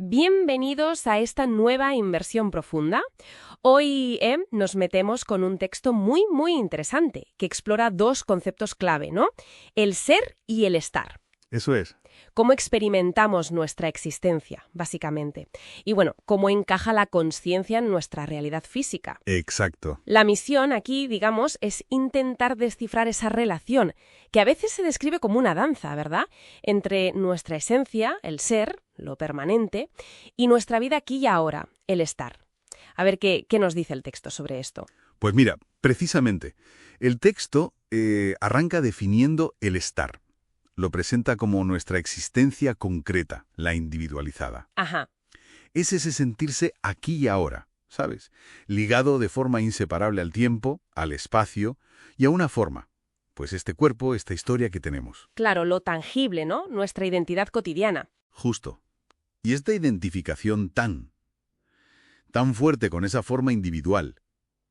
Bienvenidos a esta nueva inversión profunda. Hoy nos metemos con un texto muy interesante que explora dos conceptos clave, ¿no? El ser y el estar. Eso es. Cómo experimentamos nuestra existencia, básicamente. Y bueno, cómo encaja la consciencia en nuestra realidad física. Exacto. La misión aquí, digamos, es intentar descifrar esa relación, que a veces se describe como una danza, ¿verdad? Entre nuestra esencia, el ser, lo permanente, y nuestra vida aquí y ahora, el estar. A ver qué nos dice el texto sobre esto. Pues mira, precisamente, el texto arranca definiendo el estar. Lo presenta como nuestra existencia concreta, la individualizada. Ajá. Es ese sentirse aquí y ahora, ¿sabes? Ligado de forma inseparable al tiempo, al espacio y a una forma. Pues este cuerpo, esta historia que tenemos. Claro, lo tangible, ¿no? Nuestra identidad cotidiana. Justo. Y esta identificación tan fuerte con esa forma individual,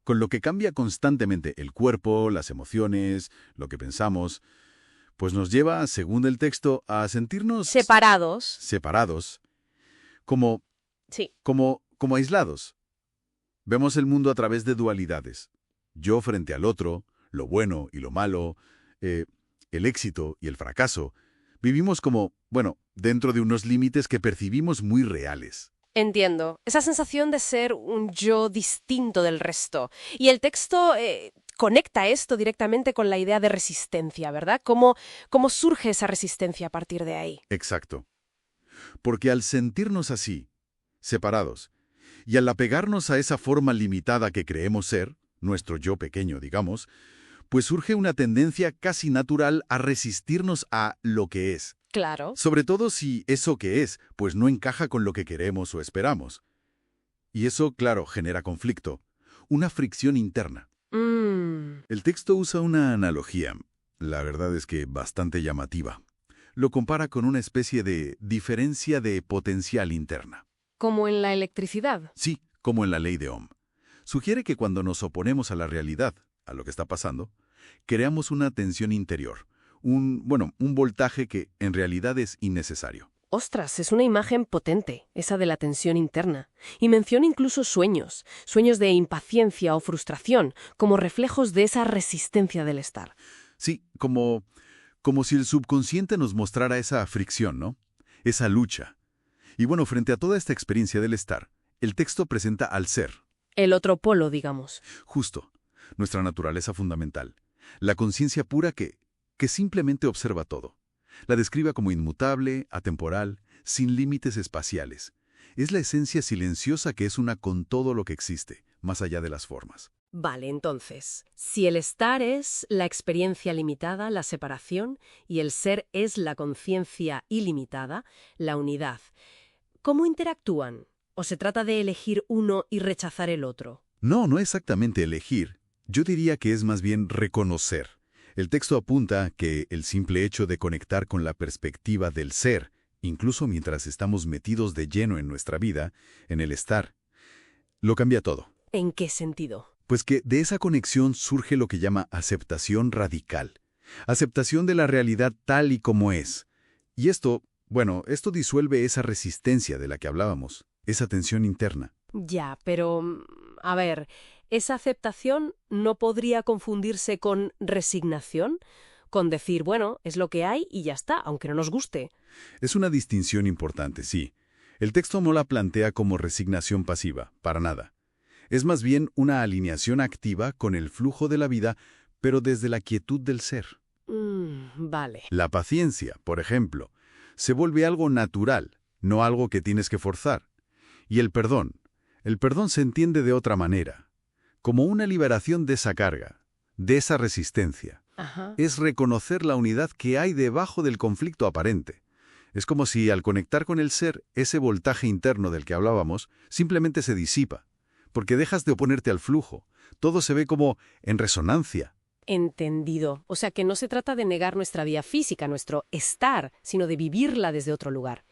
con lo que cambia constantemente el cuerpo, las emociones, lo que pensamos, pues nos lleva, según el texto, a sentirnos Separados. como Sí. como aislados. Vemos el mundo a través de dualidades. Yo frente al otro, lo bueno y lo malo, el éxito y el fracaso. Vivimos como, dentro de unos límites que percibimos muy reales. Entiendo. Esa sensación de ser un yo distinto del resto. Y el texto conecta esto directamente con la idea de resistencia, ¿verdad? ¿Cómo surge esa resistencia a partir de ahí? Exacto. Porque al sentirnos así, separados, y al apegarnos a esa forma limitada que creemos ser, nuestro yo pequeño, digamos, pues surge una tendencia casi natural a resistirnos a lo que es. Claro. Sobre todo si eso que es, pues no encaja con lo que queremos o esperamos. Y eso, claro, genera conflicto, una fricción interna. El texto usa una analogía, la verdad es que bastante llamativa. Lo compara con una especie de diferencia de potencial interna. Como en la electricidad. Sí, como en la ley de Ohm. Sugiere que cuando nos oponemos a la realidad, a lo que está pasando, creamos una tensión interior, un voltaje que en realidad es innecesario. Ostras, es una imagen potente, esa de la tensión interna. Y menciona incluso sueños de impaciencia o frustración, como reflejos de esa resistencia del estar. Sí, como si el subconsciente nos mostrara esa fricción, ¿no? Esa lucha. Y bueno, frente a toda esta experiencia del estar, el texto presenta al ser. El otro polo, digamos. Justo, nuestra naturaleza fundamental. La conciencia pura que simplemente observa todo. La describe como inmutable, atemporal, sin límites espaciales. Es la esencia silenciosa que es una con todo lo que existe, más allá de las formas. Vale, entonces, si el estar es la experiencia limitada, la separación, y el ser es la conciencia ilimitada, la unidad, ¿cómo interactúan? ¿O se trata de elegir uno y rechazar el otro? No exactamente elegir. Yo diría que es más bien reconocer. El texto apunta que el simple hecho de conectar con la perspectiva del ser, incluso mientras estamos metidos de lleno en nuestra vida, en el estar, lo cambia todo. ¿En qué sentido? Pues que de esa conexión surge lo que llama aceptación radical. Aceptación de la realidad tal y como es. Y esto disuelve esa resistencia de la que hablábamos, esa tensión interna. Ya, pero, a ver, ¿esa aceptación no podría confundirse con resignación? Con decir, bueno, es lo que hay y ya está, aunque no nos guste. Es una distinción importante, sí. El texto no la plantea como resignación pasiva, para nada. Es más bien una alineación activa con el flujo de la vida, pero desde la quietud del ser. Vale. La paciencia, por ejemplo, se vuelve algo natural, no algo que tienes que forzar. Y el perdón se entiende de otra manera, como una liberación de esa carga, de esa resistencia. Ajá. Es reconocer la unidad que hay debajo del conflicto aparente. Es como si al conectar con el ser, ese voltaje interno del que hablábamos, simplemente se disipa, porque dejas de oponerte al flujo. Todo se ve como en resonancia. Entendido. O sea que no se trata de negar nuestra vida física, nuestro estar, sino de vivirla desde otro lugar.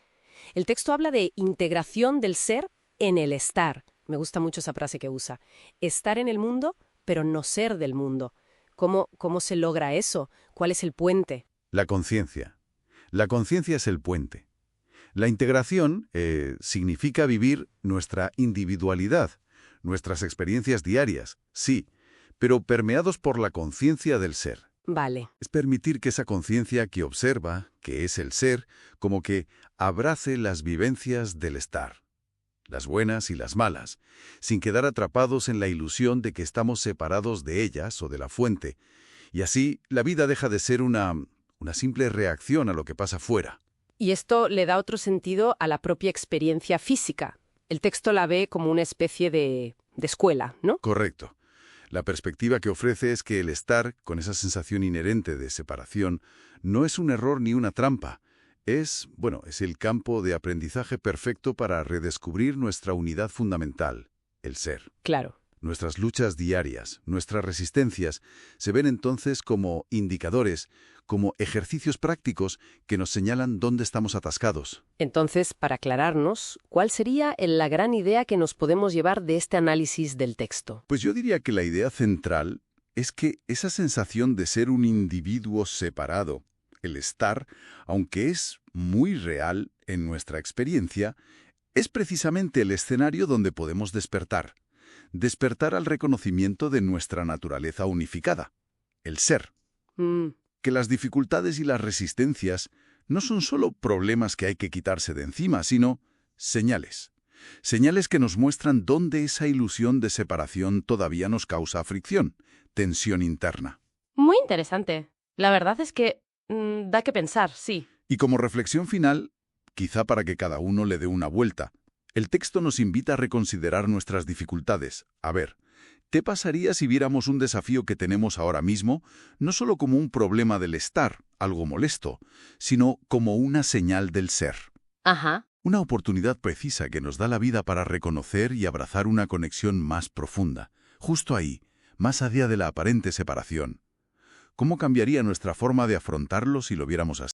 El texto habla de integración del ser en el estar. Me gusta mucho esa frase que usa. Estar en el mundo, pero no ser del mundo. ¿Cómo se logra eso? ¿Cuál es el puente? La conciencia. La conciencia es el puente. La integración significa vivir nuestra individualidad, nuestras experiencias diarias, sí, pero permeados por la conciencia del ser. Vale. Es permitir que esa conciencia que observa, que es el ser, como que abrace las vivencias del estar, las buenas y las malas, sin quedar atrapados en la ilusión de que estamos separados de ellas o de la fuente, y así la vida deja de ser una simple reacción a lo que pasa fuera. Y esto le da otro sentido a la propia experiencia física. El texto la ve como una especie de escuela, ¿no? Correcto. La perspectiva que ofrece es que el estar, con esa sensación inherente de separación, no es un error ni una trampa. Es el campo de aprendizaje perfecto para redescubrir nuestra unidad fundamental, el ser. Claro. Nuestras luchas diarias, nuestras resistencias, se ven entonces como indicadores, como ejercicios prácticos que nos señalan dónde estamos atascados. Entonces, para aclararnos, ¿cuál sería la gran idea que nos podemos llevar de este análisis del texto? Pues yo diría que la idea central es que esa sensación de ser un individuo separado, el estar, aunque es muy real en nuestra experiencia, es precisamente el escenario donde podemos despertar. Despertar al reconocimiento de nuestra naturaleza unificada, el ser. Que las dificultades y las resistencias no son solo problemas que hay que quitarse de encima, sino señales. Señales que nos muestran dónde esa ilusión de separación todavía nos causa fricción, tensión interna. Muy interesante. La verdad es que da que pensar, sí. Y como reflexión final, quizá para que cada uno le dé una vuelta, el texto nos invita a reconsiderar nuestras dificultades. A ver, ¿qué pasaría si viéramos un desafío que tenemos ahora mismo no solo como un problema del estar, algo molesto, sino como una señal del ser? Ajá. Una oportunidad precisa que nos da la vida para reconocer y abrazar una conexión más profunda, justo ahí, más allá de la aparente separación. ¿Cómo cambiaría nuestra forma de afrontarlo si lo viéramos así?